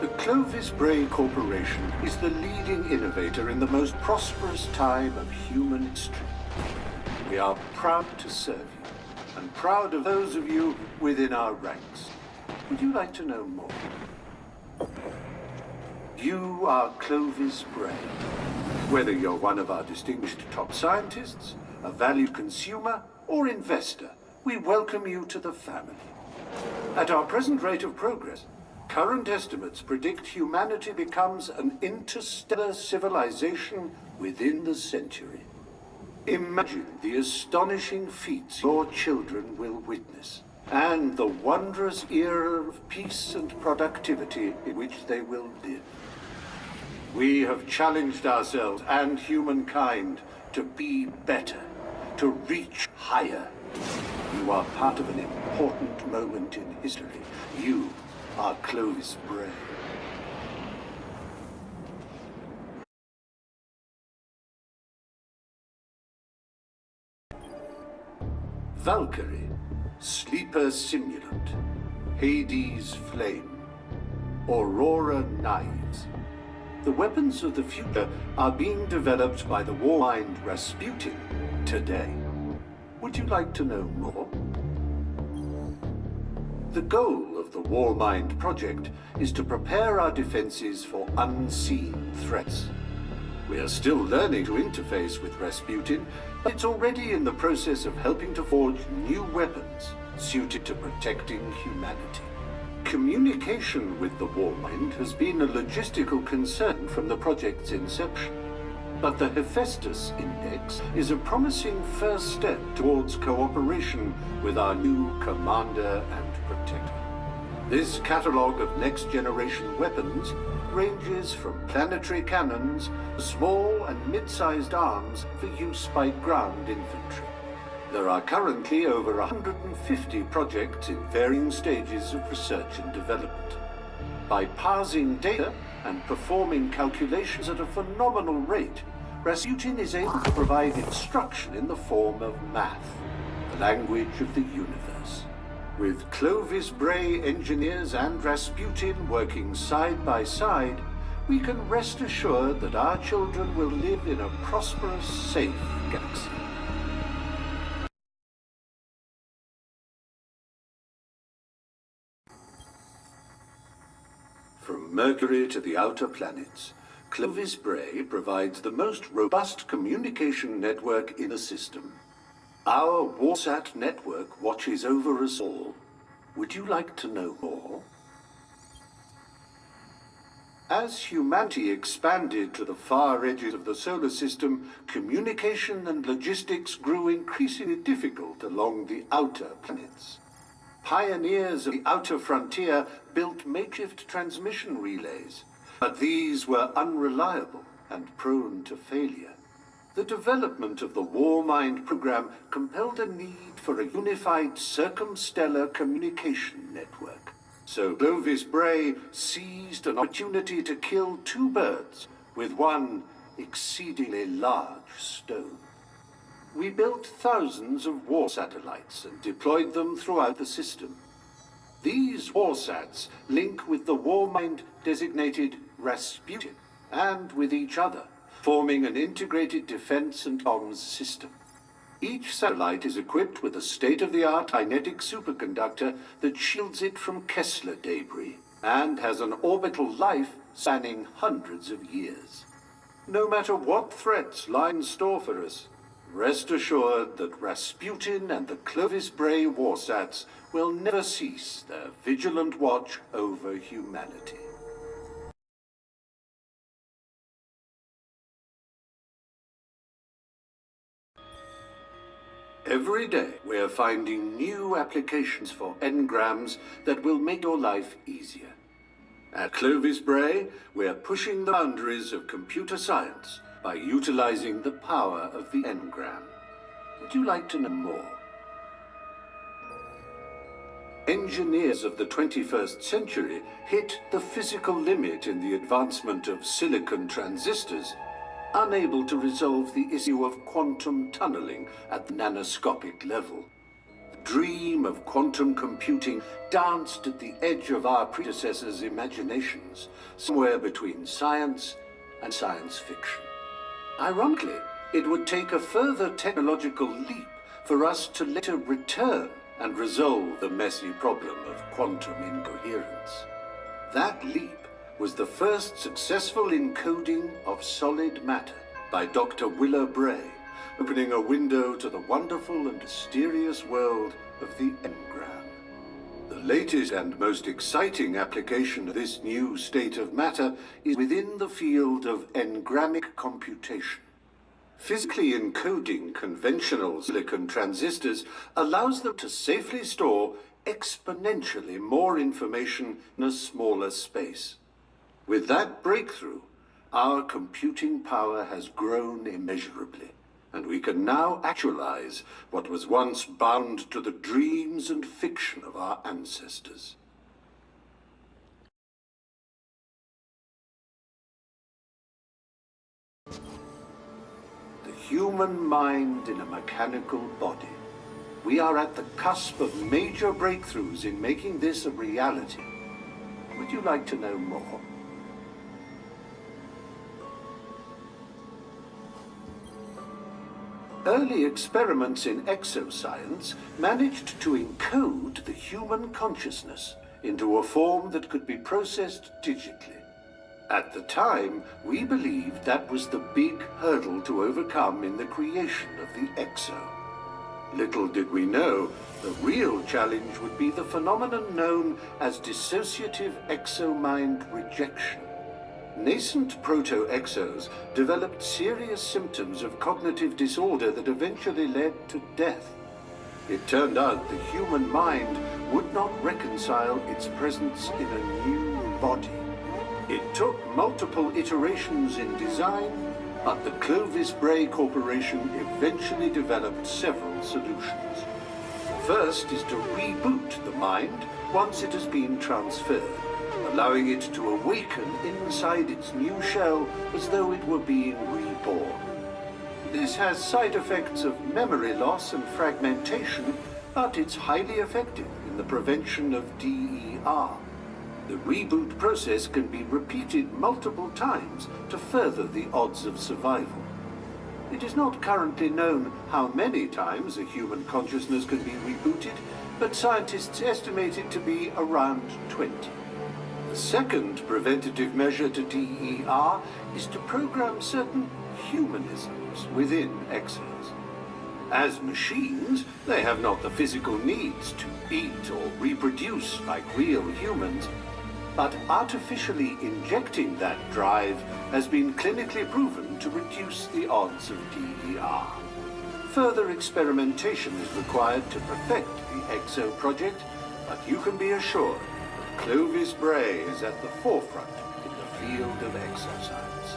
The Clovis Bray Corporation is the leading innovator in the most prosperous time of human history. We are proud to serve you, and proud of those of you within our ranks. Would you like to know more? You are Clovis Bray. Whether you're one of our distinguished top scientists, a valued consumer, or investor, we welcome you to the family. At our present rate of progress, current estimates predict humanity becomes an interstellar civilization within the century. Imagine the astonishing feats your children will witness, and the wondrous era of peace and productivity in which they will live. We have challenged ourselves and humankind to be better, to reach higher. You are part of an important moment in history. You are Clovis Bray. Valkyrie, Sleeper Simulant, Hades Flame, Aurora Knives. The weapons of the future are being developed by the Warmind Rasputin today. Would you like to know more? The goal of the Warmind project is to prepare our defenses for unseen threats. We are still learning to interface with Rasputin, but it's already in the process of helping to forge new weapons suited to protecting humanity. Communication with the Warmind has been a logistical concern from the project's inception. But the Hephaestus Index is a promising first step towards cooperation with our new commander and protector. This catalogue of next-generation weapons ranges from planetary cannons to small and mid-sized arms for use by ground infantry. There are currently over 150 projects in varying stages of research and development. By parsing data and performing calculations at a phenomenal rate, Rasputin is able to provide instruction in the form of math, the language of the universe. With Clovis Bray engineers and Rasputin working side by side, we can rest assured that our children will live in a prosperous, safe galaxy. From Mercury to the outer planets, Clovis Bray provides the most robust communication network in the system. Our Warsat network watches over us all. Would you like to know more? As humanity expanded to the far edges of the solar system, communication and logistics grew increasingly difficult along the outer planets. Pioneers of the outer frontier built makeshift transmission relays, but these were unreliable and prone to failure. The development of the Warmind program compelled a need for a unified circumstellar communication network. So Clovis Bray seized an opportunity to kill two birds with one exceedingly large stone. We built thousands of war satellites and deployed them throughout the system. These Warsats link with the Warmind designated Rasputin and with each other, forming an integrated defense and comms system. Each satellite is equipped with a state-of-the-art kinetic superconductor that shields it from Kessler debris and has an orbital life spanning hundreds of years. No matter what threats lie in store for us, rest assured that Rasputin and the Clovis Bray Warsats will never cease their vigilant watch over humanity. Every day, we are finding new applications for Engrams that will make your life easier. At Clovis Bray, we are pushing the boundaries of computer science by utilizing the power of the Engram. Would you like to know more? Engineers of the 21st century hit the physical limit in the advancement of silicon transistors, unable to resolve the issue of quantum tunneling at the nanoscopic level. dream of quantum computing danced at the edge of our predecessors' imaginations, somewhere between science and science fiction. Ironically, it would take a further technological leap for us to later return and resolve the messy problem of quantum incoherence. That leap was the first successful encoding of solid matter by Dr. Bray, opening a window to the wonderful and mysterious world of the Engram. The latest and most exciting application of this new state of matter is within the field of engramic computation. Physically encoding conventional silicon transistors allows them to safely store exponentially more information in a smaller space. With that breakthrough, our computing power has grown immeasurably, and we can now actualize what was once bound to the dreams and fiction of our ancestors. The human mind in a mechanical body. We are at the cusp of major breakthroughs in making this a reality. Would you like to know more? Early experiments in exoscience managed to encode the human consciousness into a form that could be processed digitally. At the time, we believed that was the big hurdle to overcome in the creation of the exo. Little did we know, the real challenge would be the phenomenon known as dissociative exomind rejection. Nascent proto-exos developed serious symptoms of cognitive disorder that eventually led to death. It turned out the human mind would not reconcile its presence in a new body. It took multiple iterations in design, but the Clovis Bray Corporation eventually developed several solutions. First is to reboot the mind once it has been transferred, allowing it to awaken inside its new shell as though it were being reborn. This has side effects of memory loss and fragmentation, but it's highly effective in the prevention of DER. The reboot process can be repeated multiple times to further the odds of survival. It is not currently known how many times a human consciousness can be rebooted, but scientists estimate it to be around 20. The second preventative measure to DER is to program certain humanisms within exos. As machines, they have not the physical needs to eat or reproduce like real humans, but artificially injecting that drive has been clinically proven to reduce the odds of DER. Further experimentation is required to perfect the EXO project, but you can be assured that Clovis Bray is at the forefront in the field of exoscience.